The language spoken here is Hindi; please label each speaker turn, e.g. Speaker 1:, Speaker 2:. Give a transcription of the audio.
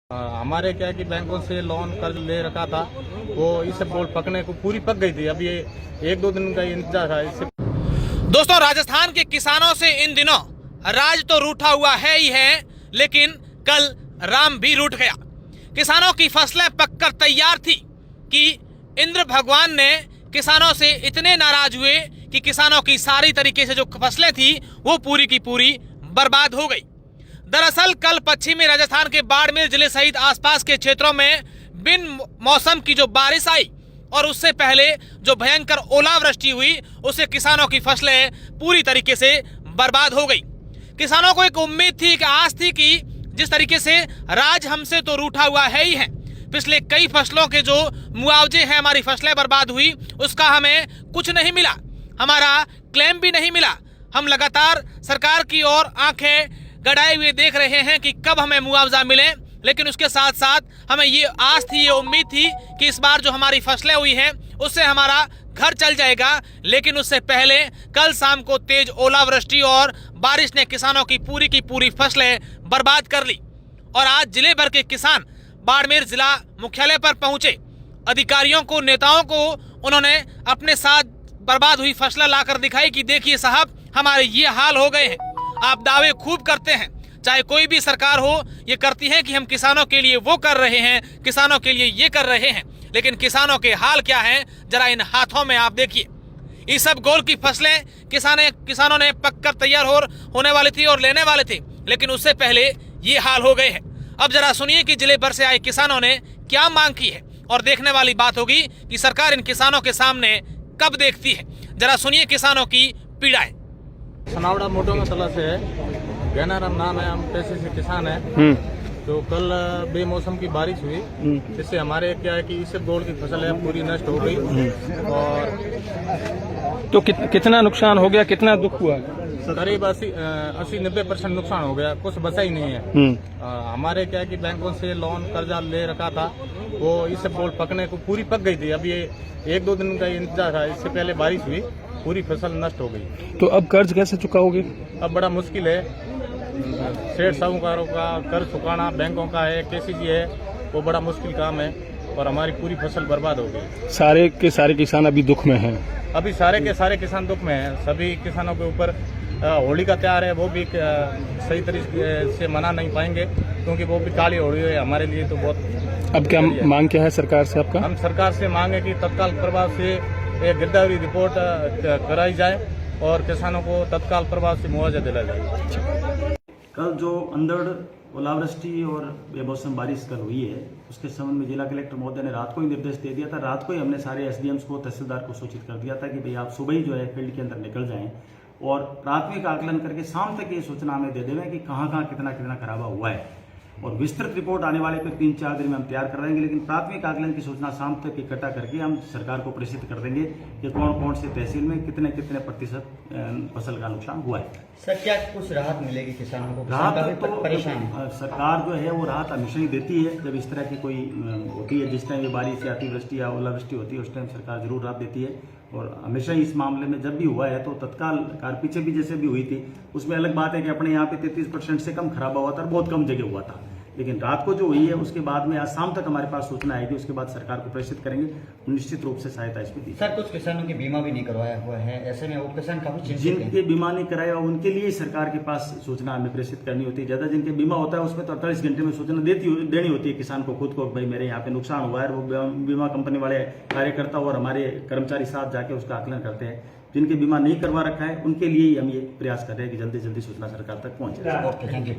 Speaker 1: हमारे क्या है कि बैंकों से लोन कर्ज ले रखा था, वो इससे बोल पकने को पूरी पक गई थी। अभी एक दो दिन का इंतजार था इससे।
Speaker 2: दोस्तों, राजस्थान के किसानों से इन दिनों राज तो रूठा हुआ है ही है, लेकिन कल राम भी रूठ गया। किसानों की फसलें पककर तैयार थी कि इंद्र भगवान ने किसानों से इतने नाराज हुए कि किसानों की सारी तरीके से जो फसलें थी वो पूरी की पूरी बर्बाद हो गई। दरअसल कल पश्चिमी राजस्थान के बाड़मेर जिले सहित आसपास के क्षेत्रों में बिन मौसम की जो बारिश आई और उससे पहले जो भयंकर ओलावृष्टि हुई, उससे किसानों की फसलें पूरी तरीके से बर्बाद हो गई। किसानों को एक उम्मीद थी, एक आस थी कि जिस तरीके से राज हमसे तो रूठा हुआ है ही है, पिछले कई फसलों के जो मुआवजे हैं, हमारी फसलें बर्बाद हुई, उसका हमें कुछ नहीं मिला, हमारा क्लेम भी नहीं मिला। हम लगातार सरकार की ओर आंखें गड़ाए हुए देख रहे हैं कि कब हमें मुआवजा मिले, लेकिन उसके साथ साथ हमें ये आस थी, ये उम्मीद थी कि इस बार जो हमारी फसलें हुई हैं उससे हमारा घर चल जाएगा। लेकिन उससे पहले कल शाम को तेज ओलावृष्टि और बारिश ने किसानों की पूरी फसलें बर्बाद कर ली। और आज जिले भर के किसान बाड़मेर जिला मुख्यालय पर पहुंचे। अधिकारियों को, नेताओं को उन्होंने अपने साथ बर्बाद हुई फसलें लाकर दिखाई कि देखिए साहब, हमारे ये हाल हो गए हैं। आप दावे खूब करते हैं, चाहे कोई भी सरकार हो, ये करती है कि हम किसानों के लिए वो कर रहे हैं, किसानों के लिए ये कर रहे हैं, लेकिन किसानों के हाल क्या है जरा इन हाथों में आप देखिए। इस सब गोल की फसलें किसानों ने पककर तैयार होने वाली थी और लेने वाले थे, लेकिन उससे पहले ये हाल हो गए हैं। अब जरा सुनिए कि जिले भर से आए किसानों ने क्या मांग की है, और देखने वाली बात होगी कि सरकार इन किसानों के सामने कब देखती है। जरा सुनिए किसानों की पीड़ाएं।
Speaker 1: सनावड़ा मोटो में तला से है, गहनाराम नाम है, हम पैसे से किसान है। तो कल बेमौसम की बारिश हुई, जिससे हमारे क्या है कि इससे गोल की फसल है पूरी नष्ट हो गई। और
Speaker 3: तो कितना नुकसान हो गया, कितना दुख हुआ?
Speaker 1: करीब 80-90% नुकसान हो गया, कुछ बचा ही नहीं है। हमारे क्या है कि बैंकों से लोन कर्जा ले रखा था, वो इससे बोल पकने को पूरी पक गई थी। अभी एक दो दिन का इंतजार था, इससे पहले बारिश हुई, पूरी फसल नष्ट हो गई।
Speaker 3: तो अब कर्ज कैसे चुकाओगे?
Speaker 1: अब बड़ा मुश्किल है, सेठ साहूकारों का कर्ज चुकाना, बैंकों का है, केसीजी है, वो बड़ा मुश्किल काम है और हमारी पूरी फसल बर्बाद हो गई।
Speaker 3: सारे के सारे किसान अभी दुख में हैं।
Speaker 1: अभी सारे के सारे किसान दुख में हैं। सभी किसानों के ऊपर होली का त्योहार है, वो भी सही तरीके से मना नहीं पाएंगे, क्योंकि वो भी काली होली है हमारे लिए तो बहुत।
Speaker 3: अब क्या मांग क्या है सरकार से आपका?
Speaker 1: हम सरकार से मांगे कि तत्काल प्रभाव से एक गिरदावरी रिपोर्ट कराई जाए और किसानों को तत्काल प्रभाव से मुआवजा दिलाया जाए।
Speaker 4: कल जो अंधड़ ओलावृष्टि और बेमौसम बारिश कल हुई है, उसके संबंध में जिला कलेक्टर महोदय ने रात को ही निर्देश दे दिया था। रात को ही हमने सारे एसडीएम्स को, तहसीलदार को सूचित कर दिया था कि भाई आप सुबह ही जो है फील्ड के अंदर निकल जाएं और प्राथमिक आकलन करके शाम तक ये सूचना हमें दे देवें कि कहाँ कहाँ कितना कितना खराबा हुआ है। और विस्तृत रिपोर्ट आने वाले पे 3-4 दिन में हम तैयार कर देंगे, लेकिन प्राथमिक आकलन की सूचना शाम तक इकट्ठा करके हम सरकार को प्रेषित कर देंगे कि कौन कौन से तहसील में कितने कितने प्रतिशत फसल का नुकसान हुआ है।
Speaker 5: सर, क्या कुछ राहत मिलेगी किसानों को?
Speaker 4: राहत तो
Speaker 5: परेशान
Speaker 4: सरकार जो है वो राहत हमेशा ही देती है। जब इस तरह की कोई होती है, जिस टाइम ये बारिश या अतिवृष्टि या ओलावृष्टि होती है, उस टाइम सरकार जरूर राहत देती है। और हमेशा ही इस मामले में जब भी हुआ है तो तत्काल पीछे भी जैसे भी हुई थी, उसमें अलग बात है कि अपने यहाँ पे 33% से कम खराबा हुआ था, बहुत कम जगह हुआ था। लेकिन रात को जो हुई है उसके बाद में आज शाम तक हमारे पास सूचना आएगी, उसके बाद सरकार को प्रेषित करेंगे, निश्चित रूप से सहायता इसमें दी।
Speaker 5: सर, कुछ किसानों की बीमा भी नहीं करवाया हुआ है, ऐसे में वो किसान काफी चिंतित
Speaker 4: जिनके बीमा नहीं कराया उनके लिए सरकार के पास सूचना हमें प्रेषित करनी होती है। ज्यादा जिनके बीमा होता है उसमें तो 48 घंटे में सूचना देनी होती है किसान को खुद को, भाई मेरे यहाँ पे नुकसान हुआ है। वो बीमा कंपनी वाले कार्यकर्ता और हमारे कर्मचारी साथ जाके उसका आकलन करते हैं। जिनके बीमा नहीं करवा रखा है उनके लिए ही हम ये प्रयास कर रहे हैं कि जल्दी जल्दी सूचना सरकार तक पहुंचे।
Speaker 5: Okay, thank you.